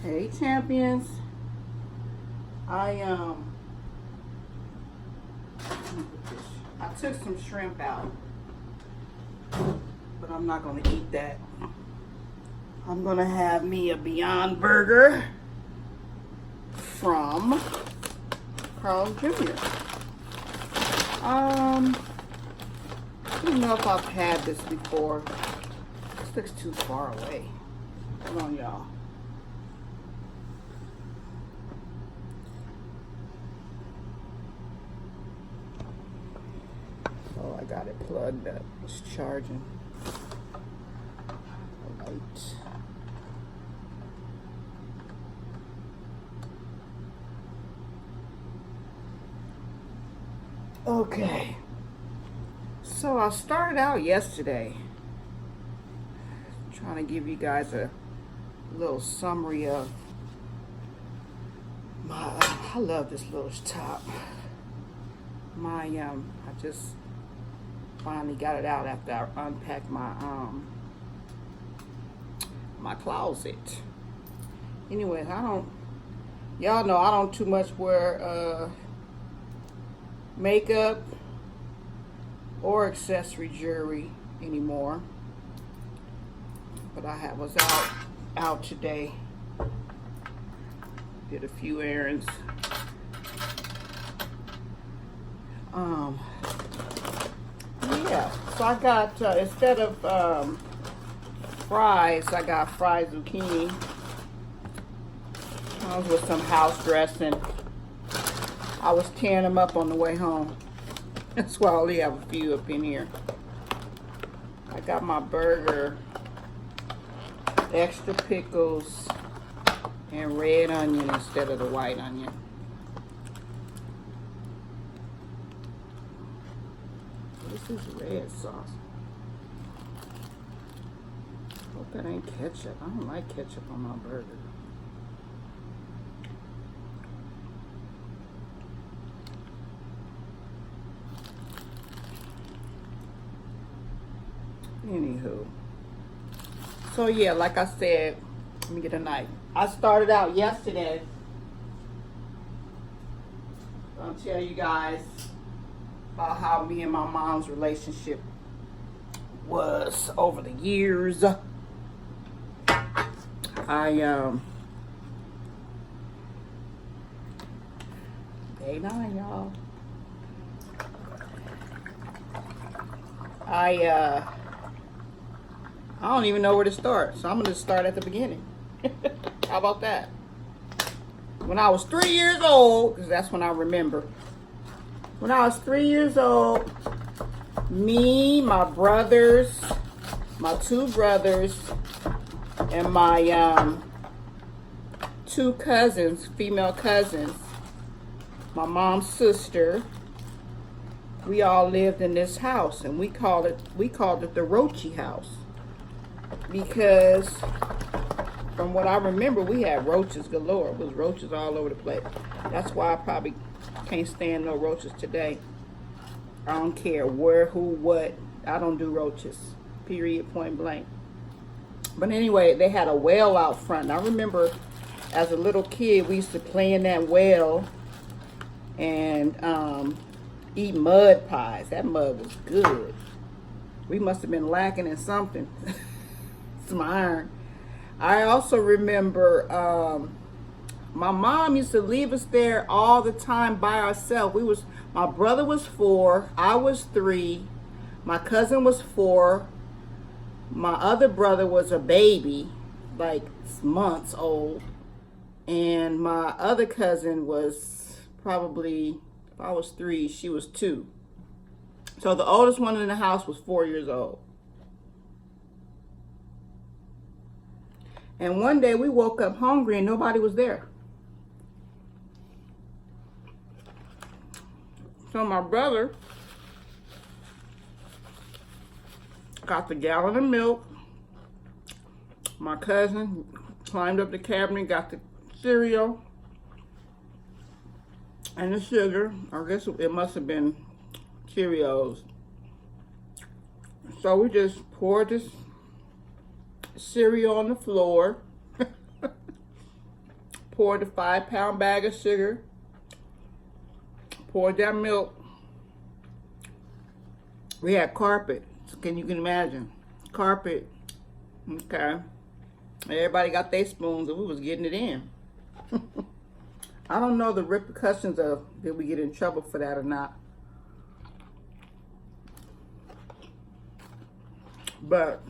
Hey champions. I took some shrimp out, but I'm not gonna eat that. I'm gonna have me a Beyond Burger from Carl Jr. I don't know if I've had this before. This looks too far away. Hold on, y'all. Oh, I got it plugged up. It's charging. Light. Okay. So I started out yesterday trying to give you guys a little summary of my I love this little top. I just finally got it out after I unpacked my my closet. Anyways, y'all know I don't too much wear makeup or accessory jewelry anymore, but I was out today, did a few errands. Yeah, so I got instead of fries, I got fried zucchini. I was with some house dressing. I was tearing them up on the way home. That's why I only have a few up in here. I got my burger, extra pickles, and red onion instead of the white onion. This is red sauce. Hope that ain't ketchup. I don't like ketchup on my burger. Anywho, so yeah, like I said, let me get a knife. I started out yesterday. I'll tell you guys about how me and my mom's relationship was over the years. Day 9, y'all. I don't even know where to start, so I'm gonna start at the beginning. How about that? When I was 3 years old, because that's when I remember. When I was 3 years old, me, my brothers, my two brothers, and my two cousins, female cousins, my mom's sister, we all lived in this house, and we called it the Roachy house, because from what I remember, we had roaches galore. It was roaches all over the place. That's why I probably can't stand no roaches today. I don't care where, who, what. I don't do roaches. Period, point blank. But anyway, they had a well out front. And I remember as a little kid, we used to play in that well and eat mud pies. That mud was good. We must have been lacking in something. Some iron. I also remember my mom used to leave us there all the time by ourselves. My brother was 4, I was 3, my cousin was 4, my other brother was a baby, like months old, and my other cousin was probably, if I was 3, she was 2. So the oldest one in the house was 4 years old. And one day we woke up hungry and nobody was there. So my brother got the gallon of milk. My cousin climbed up the cabinet, got the cereal and the sugar. I guess it must have been Cheerios. So we just poured this cereal on the floor. poured the 5-pound bag of sugar, poured that milk. We had carpet. Can you imagine? Carpet. Okay. Everybody got their spoons and we was getting it in. I don't know the repercussions of did we get in trouble for that or not. But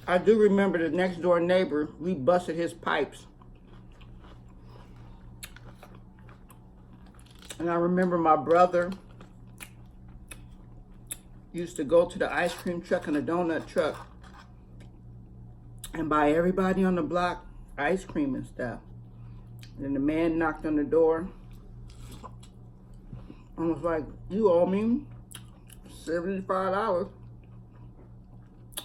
I do remember the next door neighbor, we busted his pipes. And I remember my brother used to go to the ice cream truck and the donut truck and buy everybody on the block ice cream and stuff. And then the man knocked on the door and was like, you owe me $75.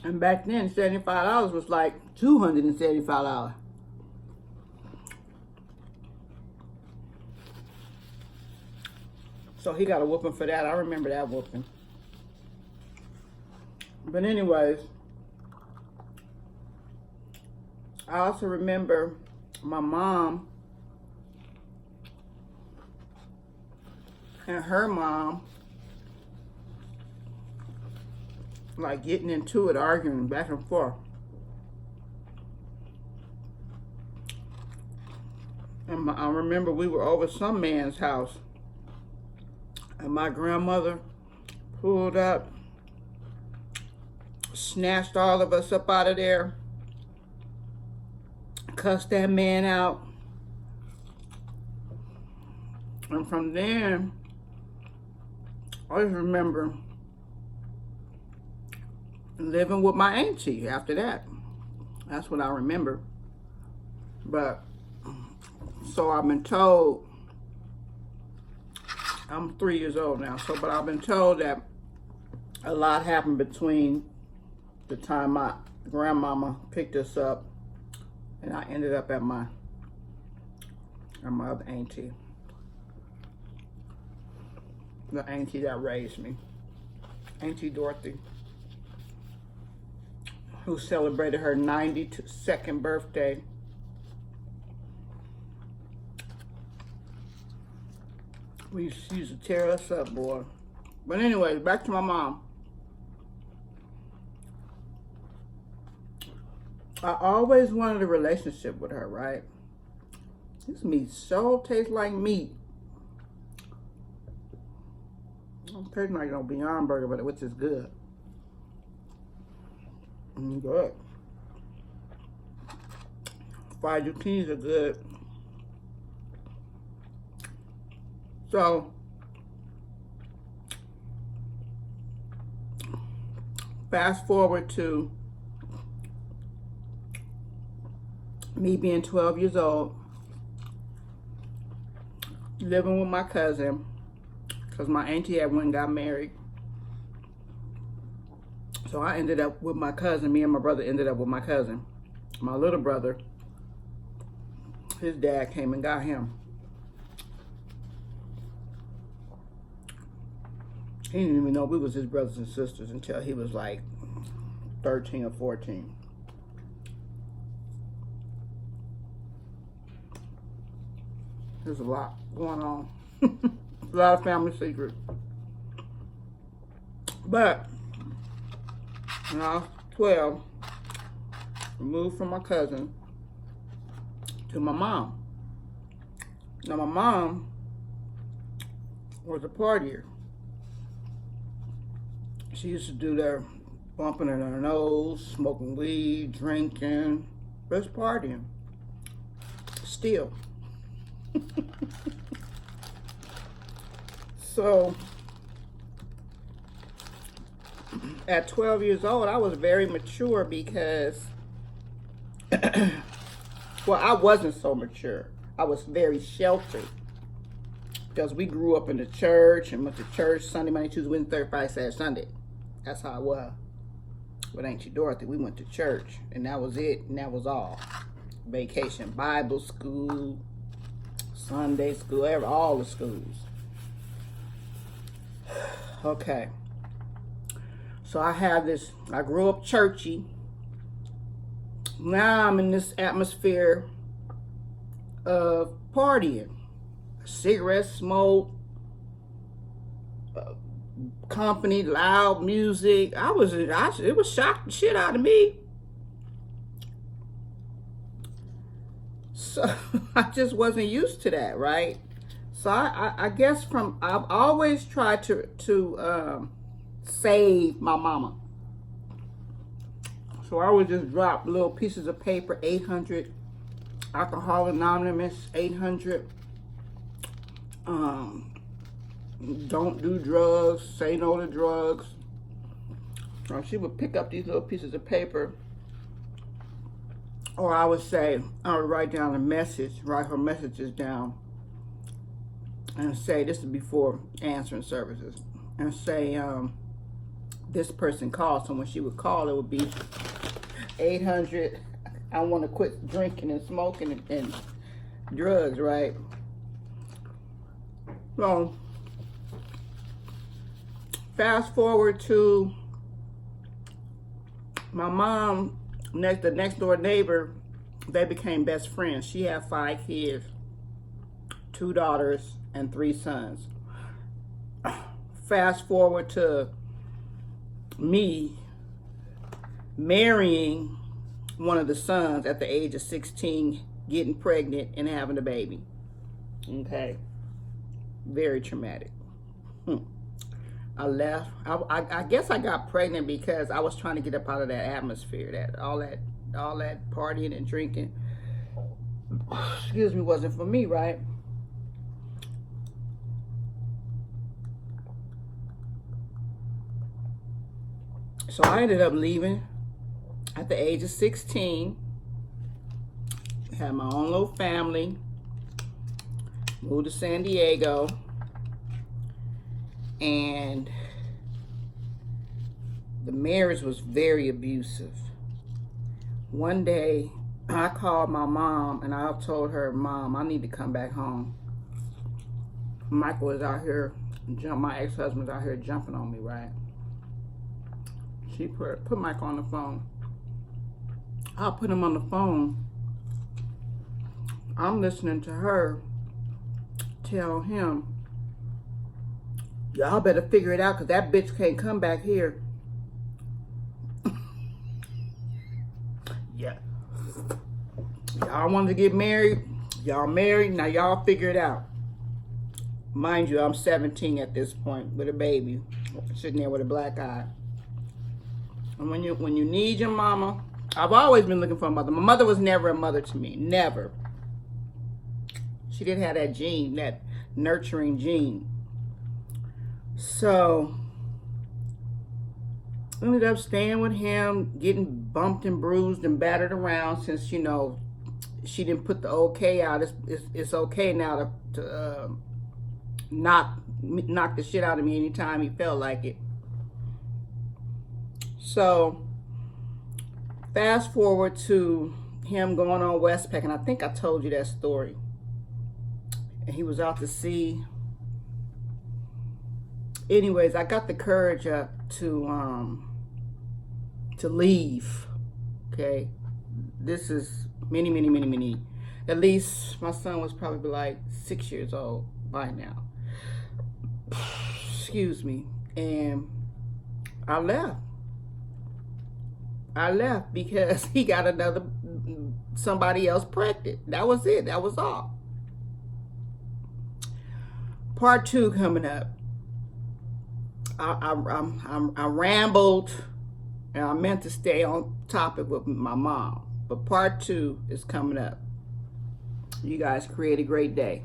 And back then, $75 was like $275. So he got a whooping for that. I remember that whooping. But anyways, I also remember my mom and her mom like getting into it, arguing back and forth. And I remember we were over some man's house and my grandmother pulled up, snatched all of us up out of there, cussed that man out. And from then, I just remember living with my auntie after that. That's what I remember. But, so I've been told, I'm 3 years old now, but I've been told that a lot happened between the time my grandmama picked us up and I ended up at my other auntie. The auntie that raised me. Auntie Dorothy, who celebrated her 92nd birthday. She used to tear us up, boy. But anyways, back to my mom. I always wanted a relationship with her, right? This meat so tastes like meat. It tastes like no Beyond Burger, but which is good. Good. Fried zucchinis are good. So, fast forward to me being 12 years old, living with my cousin, because my auntie had went and got married. So I ended up with my cousin. Me and my brother ended up with my cousin. My little brother, his dad came and got him. He didn't even know we was his brothers and sisters until he was like 13 or 14. There's a lot going on. A lot of family secrets. But when I was 12, I moved from my cousin to my mom. Now my mom was a partier. She used to do that bumping in her nose, smoking weed, drinking, just partying. Still. So, at 12 years old, I was very mature because, well, I wasn't so mature. I was very sheltered because we grew up in the church and went to church Sunday, Monday, Tuesday, Wednesday, Thursday, Friday, Saturday, Sunday. That's how it was. With Auntie Dorothy, we went to church and that was it and that was all. Vacation, Bible school, Sunday school, all the schools. Okay. So I grew up churchy. Now I'm in this atmosphere of partying, cigarette smoke, company, loud music. It was shocked the shit out of me. So I just wasn't used to that, right? So I guess I've always tried to save my mama. So I would just drop little pieces of paper, 800, Alcoholics Anonymous, 800, don't do drugs, say no to drugs. So she would pick up these little pieces of paper, or I would write down a message, write her messages down, and say, this is before answering services, and say, this person called. So when she would call, it would be 800, I want to quit drinking and smoking and drugs, right? So, fast forward to my mom, the next door neighbor, they became best friends. She had 5 kids, 2 daughters and 3 sons. Fast forward to me marrying one of the sons at the age of 16, getting pregnant and having a baby. Okay. Very traumatic. I left. I guess I got pregnant because I was trying to get up out of that atmosphere, all that partying and drinking, excuse me, wasn't for me, right? So I ended up leaving at the age of 16. Had my own little family. Moved to San Diego. And the marriage was very abusive. One day, I called my mom and I told her, Mom, I need to come back home. Michael is out here, my ex-husband's out here jumping on me, right? She put Michael on the phone. I'll put him on the phone. I'm listening to her tell him, y'all better figure it out because that bitch can't come back here. Yeah. Y'all wanted to get married. Y'all married. Now y'all figure it out. Mind you, I'm 17 at this point with a baby. Sitting there with a black eye. And when you need your mama, I've always been looking for a mother. My mother was never a mother to me. Never. She didn't have that gene, that nurturing gene. So, ended up staying with him, getting bumped and bruised and battered around since, you know, she didn't put the okay out. It's okay now to knock the shit out of me anytime he felt like it. So, fast forward to him going on Westpac, and I think I told you that story. And he was out to sea. Anyways, I got the courage up to leave. Okay, this is many. At least my son was probably like 6 years old by now. Excuse me. And I left. Because he got somebody else pregnant. That was it. That was all. Part 2 coming up. I rambled, and I meant to stay on topic with my mom. But part 2 is coming up. You guys create a great day.